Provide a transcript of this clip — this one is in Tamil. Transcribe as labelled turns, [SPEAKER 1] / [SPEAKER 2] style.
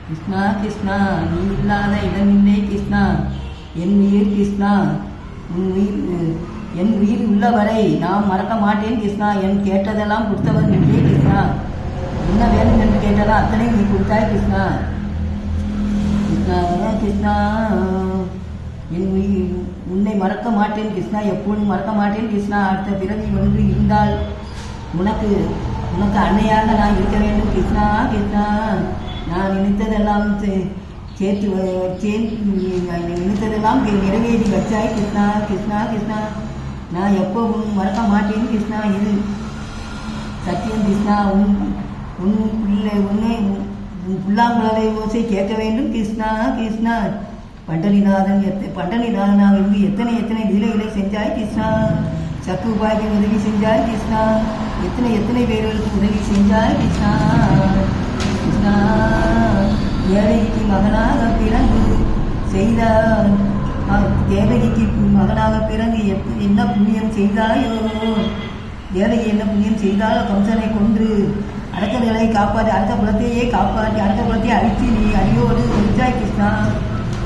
[SPEAKER 1] கிருஷ்ணா கிருஷ்ணா நீ இல்லாத இடமில்லை கிருஷ்ணா என் உயிர் கிருஷ்ணா என் உயிர் உள்ளவரை நான் மறக்க மாட்டேன் கிருஷ்ணா. என் கேட்டதெல்லாம் கொடுத்தவன் நீயே கிருஷ்ணா. என்ன வேணும் என்று கேட்டதா அத்தனையும் நீ கொடுத்தாய் கிருஷ்ணா. கிருஷ்ணா கிருஷ்ணா என் உயிர் உன்னை மறக்க மாட்டேன் கிருஷ்ணா, எப்பொழுதும் மறக்க மாட்டேன் கிருஷ்ணா. அடுத்த பிறவி ஒன்று இருந்தால் உனக்கு அன்னையாக நான் இருக்க வேண்டும் கிருஷ்ணா. கிருஷ்ணா நான் நினைத்ததெல்லாம் சேர்த்து நினைத்ததெல்லாம் நிறைவேறி வச்சாய் கிருஷ்ணா. கிருஷ்ணா கிருஷ்ணா நான் எப்பவும் மறக்க மாட்டேன் கிருஷ்ணா. இது சத்தியம் கிருஷ்ணா. உன் புல்லாங்குழலை ஓசை கேட்க வேண்டும் கிருஷ்ணா. கிருஷ்ணா பண்டரிநாதனாக இருந்து எத்தனை லீலைகளை செஞ்சாய் கிருஷ்ணா. சக்கு உபாய்க்கு உதவி செஞ்சாய் கிருஷ்ணா. எத்தனை பேர்களுக்கு உதவி செஞ்சாய் கிருஷ்ணா. கிருஷ்ணா ஏழைக்கு மகனாக பிறந்து செய்தார், தேவகிக்கு மகனாக பிறந்து என்ன புண்ணியம் செய்தாயோ. தேவகி என்ன புண்ணியம் செய்தாலோ, கம்சனை கொன்று அடுத்த நிலையை காப்பாற்றி அடுத்த குலத்தையே காப்பாற்றி அடுத்த குலத்தையே அழித்து நீ அடியோடு செஞ்சாய் கிருஷ்ணா.